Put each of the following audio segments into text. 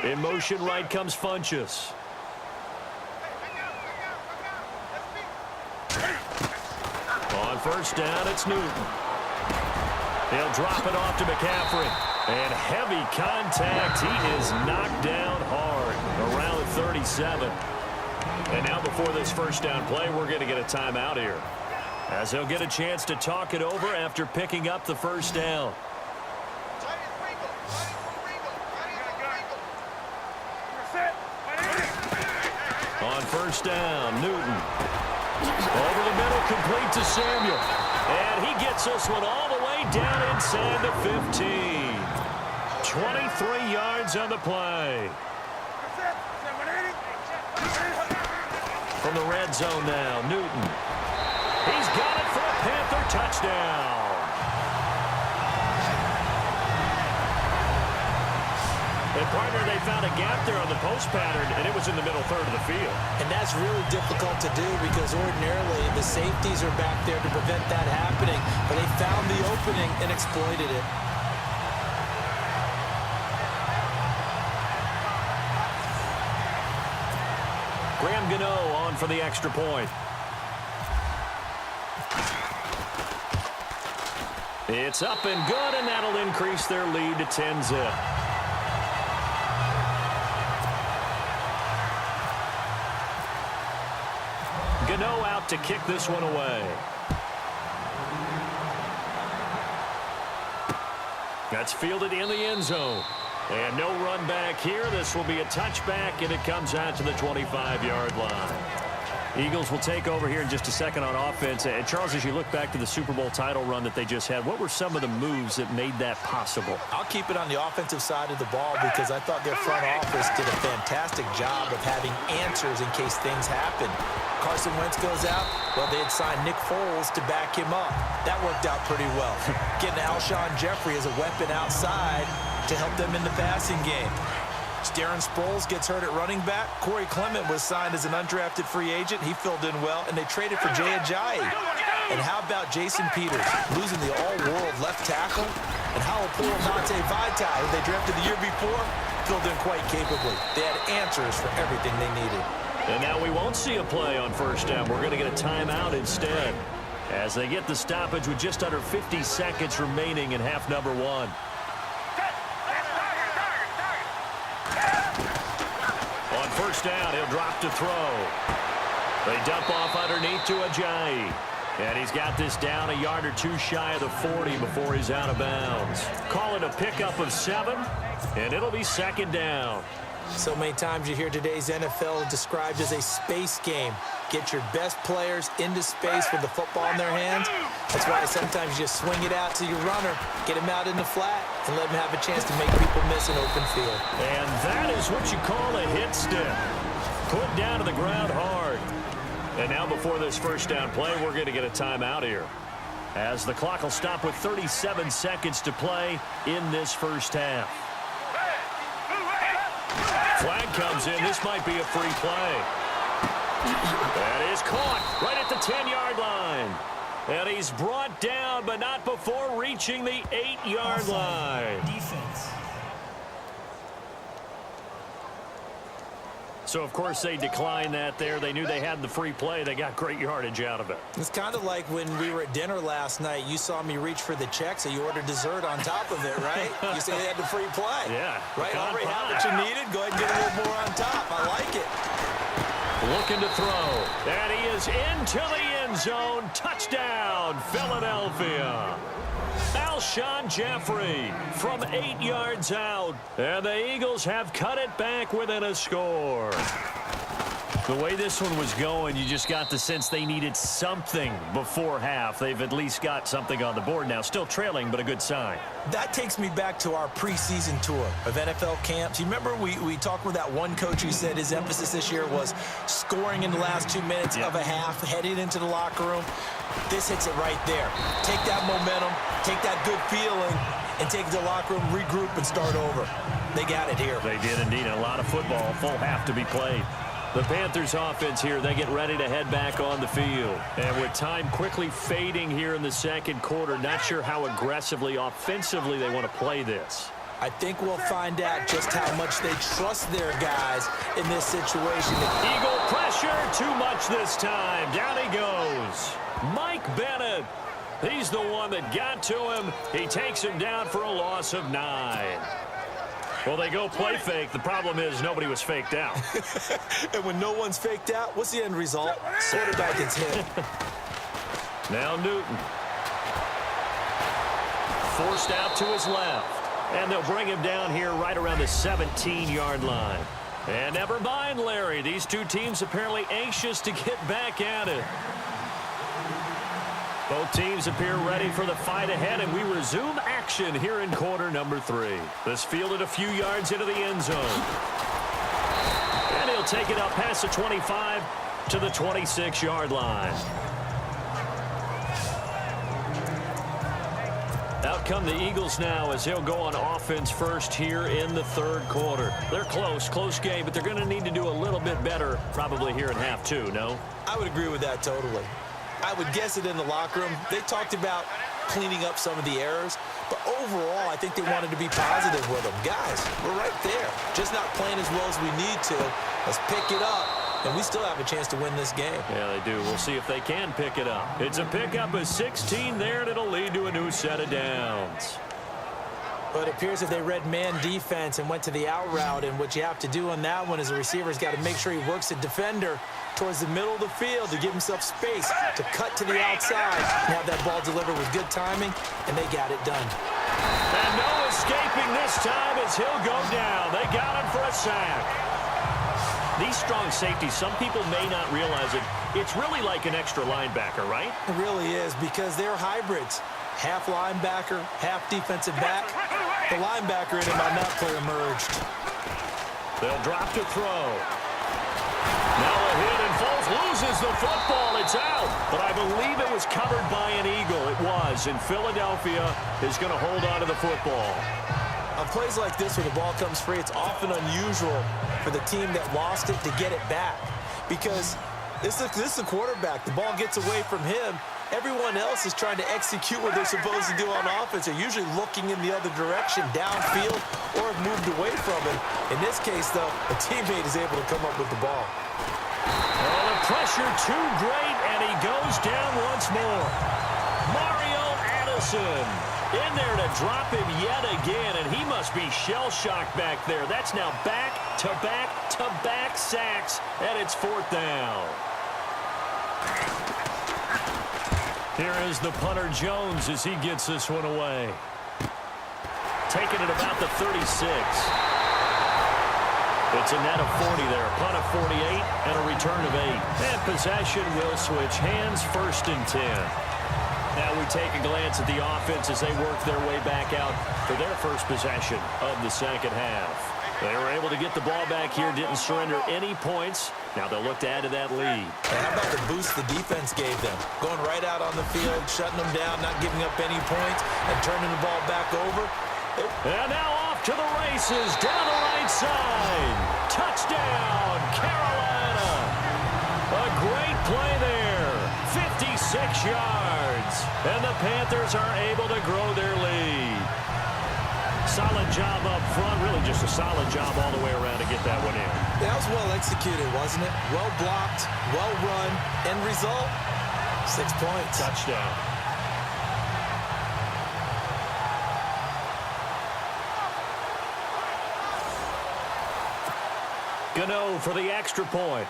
In motion right comes Funchess. On first down, it's Newton. He'll drop it off to McCaffrey. And heavy contact. He is knocked down hard around 37. And now before this first down play, we're going to get a timeout here, as he'll get a chance to talk it over after picking up the first down. On first down, Newton. Over the middle, complete to Samuel. And he gets this one all the way down inside the 15. 23 yards on the play. From the red zone now, Newton. He's got it for a Panther touchdown. And partner, they found a gap there on the post pattern, and it was in the middle third of the field. And that's really difficult to do because ordinarily the safeties are back there to prevent that happening. But they found the opening and exploited it. Graham Gano on for the extra point. It's up and good, and that'll increase their lead to 10-zip. Gano out to kick this one away. That's fielded in the end zone. And no run back here. This will be a touchback, and it comes out to the 25-yard line. Eagles will take over here in just a second on offense. And Charles, as you look back to the Super Bowl title run that they just had, what were some of the moves that made that possible? I'll keep it on the offensive side of the ball because I thought their front office did a fantastic job of having answers in case things happen. Carson Wentz goes out. Well, they had signed Nick Foles to back him up. That worked out pretty well. Getting Alshon Jeffrey as a weapon outside to help them in the passing game. Darren Sproles gets hurt at running back. Corey Clement was signed as an undrafted free agent. He filled in well, and they traded for Jay Ajayi. And how about Jason Peters losing the all-world left tackle? And how will Monte Vitae, who they drafted the year before, filled in quite capably. They had answers for everything they needed. And now we won't see a play on first down. We're going to get a timeout instead, as they get the stoppage with just under 50 seconds remaining in half number one. On first down, he'll drop to throw. They dump off underneath to Ajayi. And he's got this down a yard or two shy of the 40 before he's out of bounds. Call it a pickup of 7, and it'll be second down. So many times you hear today's NFL described as a space game. Get your best players into space with the football in their hands. That's why sometimes you just swing it out to your runner, get him out in the flat, and let him have a chance to make people miss an open field. And that is what you call a hit stick. Put down to the ground hard. And now before this first down play, we're going to get a timeout here, as the clock will stop with 37 seconds to play in this first half. Flag comes in. This might be a free play. That is caught right at the 10-yard line. And he's brought down, but not before reaching the 8-yard line. Defense. So, of course, they declined that there. They knew they had the free play. They got great yardage out of it. It's kind of like when we were at dinner last night. You saw me reach for the check, so you ordered dessert on top of it, right? You said they had the free play. Yeah. Right? Already had what you needed. Go ahead and get a little more on top. I like it. Looking to throw. And he is into the end zone. Touchdown, Philadelphia. Alshon Jeffrey from 8 yards out. And the Eagles have cut it back within a score. The way this one was going, you just got the sense they needed something before half. They've at least got something on the board now. Still trailing, but a good sign. That takes me back to our preseason tour of NFL camps. You remember we talked with that one coach who said his emphasis this year was scoring in the last 2 minutes of a half, heading into the locker room. This hits it right there. Take that momentum, take that good feeling, and take it to the locker room, regroup, and start over. They got it here. They did indeed. A lot of football, full half to be played. The Panthers offense here, they get ready to head back on the field. And with time quickly fading here in the second quarter, not sure how aggressively, offensively they want to play this. I think we'll find out just how much they trust their guys in this situation. Eagle pressure, too much this time. Down he goes. Mike Bennett. He's the one that got to him. He takes him down for a loss of 9. Well, they go play fake. The problem is nobody was faked out. And when no one's faked out, what's the end result? Quarterback gets hit. Now Newton. Forced out to his left. And they'll bring him down here right around the 17-yard line. And never mind, Larry. These two teams apparently anxious to get back at it. Both teams appear ready for the fight ahead, and we resume action here in quarter number 3. This fielded a few yards into the end zone. And he'll take it up past the 25 to the 26-yard line. Out come the Eagles now as he'll go on offense first here in the third quarter. They're close game, but they're going to need to do a little bit better probably here in half 2, no? I would agree with that totally. I would guess it in the locker room. They talked about cleaning up some of the errors, but overall, I think they wanted to be positive with them. Guys, we're right there. Just not playing as well as we need to. Let's pick it up, and we still have a chance to win this game. Yeah, they do. We'll see if they can pick it up. It's a pickup of 16 there, and it'll lead to a new set of downs. But it appears if they read man defense and went to the out route, and what you have to do on that one is the receiver's got to make sure he works the defender towards the middle of the field to give himself space to cut to the outside and have that ball delivered with good timing, and they got it done. And no escaping this time as he'll go down. They got him for a sack. These strong safeties, some people may not realize it. It's really like an extra linebacker, right? It really is, because they're hybrids. Half linebacker, half defensive back. The linebacker in him on that play emerged. They'll drop to throw. Now a hit, and Foles loses the football. It's out, but I believe it was covered by an Eagle. It was, and Philadelphia is going to hold on to the football. On plays like this where the ball comes free, it's often unusual for the team that lost it to get it back, because this is a quarterback. The ball gets away from him. Everyone else is trying to execute what they're supposed to do on offense. They're usually looking in the other direction, downfield, or have moved away from him. In this case, though, a teammate is able to come up with the ball. Oh, the pressure too great, and he goes down once more. Mario Addison in there to drop him yet again, and he must be shell-shocked back there. That's now back-to-back-to-back sacks, and it's 4th down. Here is the punter Jones as he gets this one away. Taking it about the 36. It's a net of 40 there. A punt of 48 and a return of 8. And possession will switch hands, 1st and 10. Now we take a glance at the offense as they work their way back out for their first possession of the second half. They were able to get the ball back here, didn't surrender any points. Now they'll look to add to that lead. And how about the boost the defense gave them? Going right out on the field, shutting them down, not giving up any points, and turning the ball back over. And now off to the races, down the right side. Touchdown, Carolina. A great play there, 56 yards. And the Panthers are able to grow their lead. Solid job up front, really just a solid job all the way around to get that one in. That was well executed, wasn't it? Well blocked, well run. End result, 6 points. Touchdown. Gano for the extra point.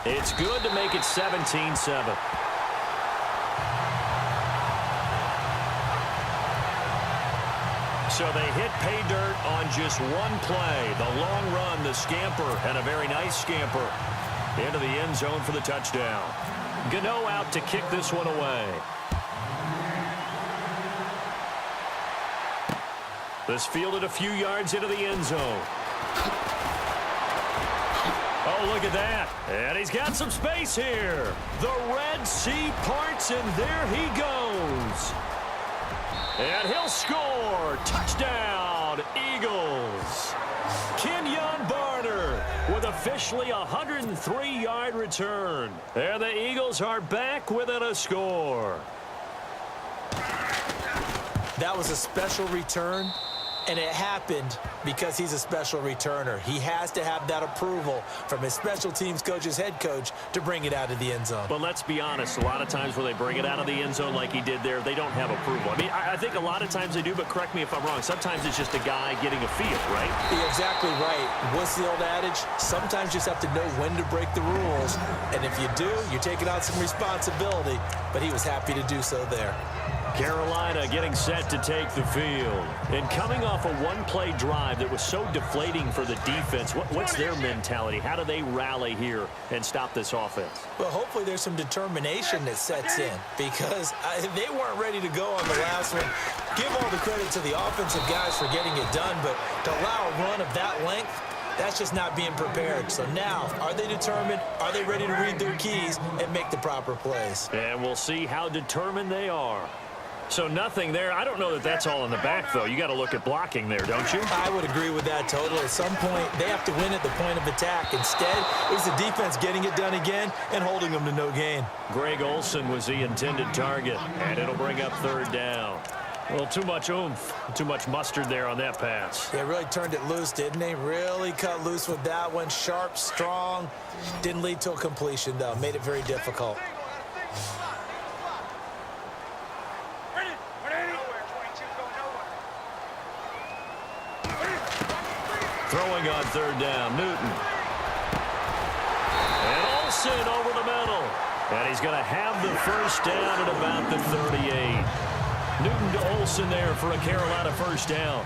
It's good to make it 17-7. So they hit pay dirt on just one play. The long run, the scamper, and a very nice scamper into the end zone for the touchdown. Gano out to kick this one away. This fielded a few yards into the end zone. Oh, look at that. And he's got some space here. The Red Sea parts, and there he goes. And he'll score. Touchdown, crowd. Eagles. Kenyon Barner with officially a 103-yard return. And the Eagles are back within a score. That was a special return, and it happened because he's a special returner. He has to have that approval from his special teams coach's head coach to bring it out of the end zone. But let's be honest, a lot of times when they bring it out of the end zone like he did there, they don't have approval. I mean, I think a lot of times they do, but correct me if I'm wrong. Sometimes it's just a guy getting a feel, right? You're exactly right. What's the old adage? Sometimes you just have to know when to break the rules. And if you do, you're taking on some responsibility. But he was happy to do so there. Carolina getting set to take the field. And coming off a one-play drive that was so deflating for the defense, what's their mentality? How do they rally here and stop this offense? Well, hopefully there's some determination that sets in because they weren't ready to go on the last one. Give all the credit to the offensive guys for getting it done, but to allow a run of that length, that's just not being prepared. So now, are they determined? Are they ready to read their keys and make the proper plays? And we'll see how determined they are. So nothing there. I don't know that that's all in the back, though. You got to look at blocking there, don't you? I would agree with that totally. At some point, they have to win at the point of attack. Instead, it was the defense getting it done again and holding them to no gain. Greg Olsen was the intended target, and it'll bring up third down. Well, too much oomph, too much mustard there on that pass. They really turned it loose, didn't they? Really cut loose with that one. Sharp, strong. Didn't lead to a completion, though. Made it very difficult. Throwing on third down, Newton. And Olsen over the middle. And he's going to have the first down at about the 38. Newton to Olsen there for a Carolina first down.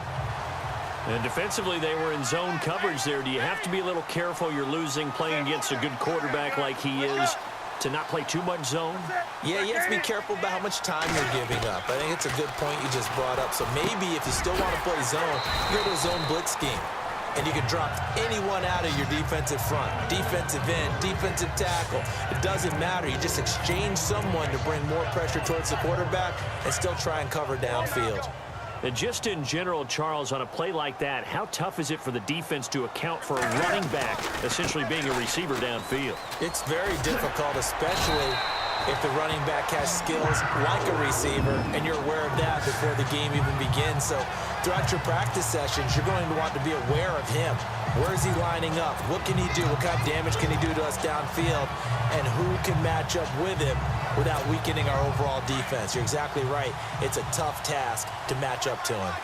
And defensively, they were in zone coverage there. Do you have to be a little careful? You're losing playing against a good quarterback like he is to not play too much zone? Yeah, you have to be careful about how much time you're giving up. I think it's a good point you just brought up. So maybe if you still want to play zone, you go to a zone blitz scheme. And you can drop anyone out of your defensive front, defensive end, defensive tackle. It doesn't matter. You just exchange someone to bring more pressure towards the quarterback and still try and cover downfield. And just in general, Charles, on a play like that, how tough is it for the defense to account for a running back essentially being a receiver downfield? It's very difficult, especially if the running back has skills like a receiver, and you're aware of that before the game even begins. So throughout your practice sessions, you're going to want to be aware of him. Where is he lining up? What can he do? What kind of damage can he do to us downfield? And who can match up with him without weakening our overall defense? You're exactly right. It's a tough task to match up to him.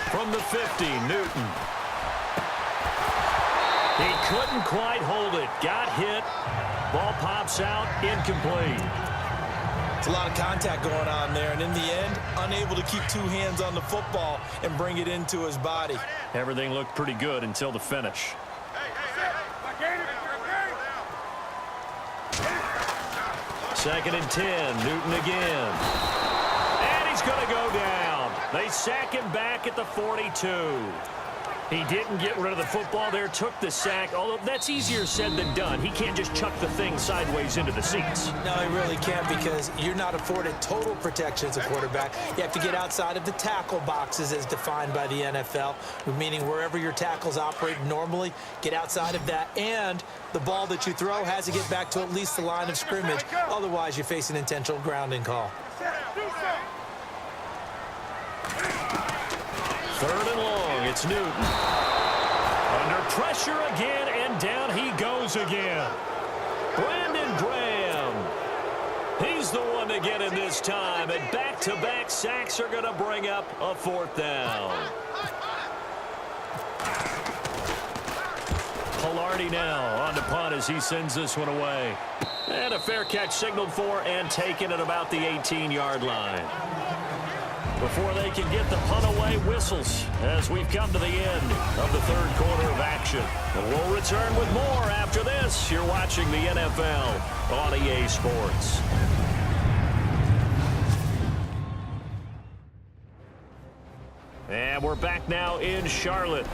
From the 50, Newton. He couldn't quite hold it. Got hit. Ball pops out. Incomplete. It's a lot of contact going on there, and in the end, unable to keep two hands on the football and bring it into his body. Everything looked pretty good until the finish. Second and 10. Newton again. And he's going to go down. They sack him back at the 42. He didn't get rid of the football there, took the sack, although that's easier said than done. He can't just chuck the thing sideways into the seats. No, he really can't because you're not afforded total protection as a quarterback. You have to get outside of the tackle boxes as defined by the NFL, meaning wherever your tackles operate normally, get outside of that, and the ball that you throw has to get back to at least the line of scrimmage. Otherwise, you face an intentional grounding call. Third and long, it's Newton. Under pressure again, and down he goes again. Brandon Graham. He's the one to get him this time, and back-to-back sacks are going to bring up a fourth down. Pilardi now on to punt as he sends this one away. And a fair catch signaled for and taken at about the 18-yard line. Before they can get the punt away, whistles as we've come to the end of the third quarter of action. And we'll return with more after this. You're watching the NFL on EA Sports. And we're back now in Charlotte.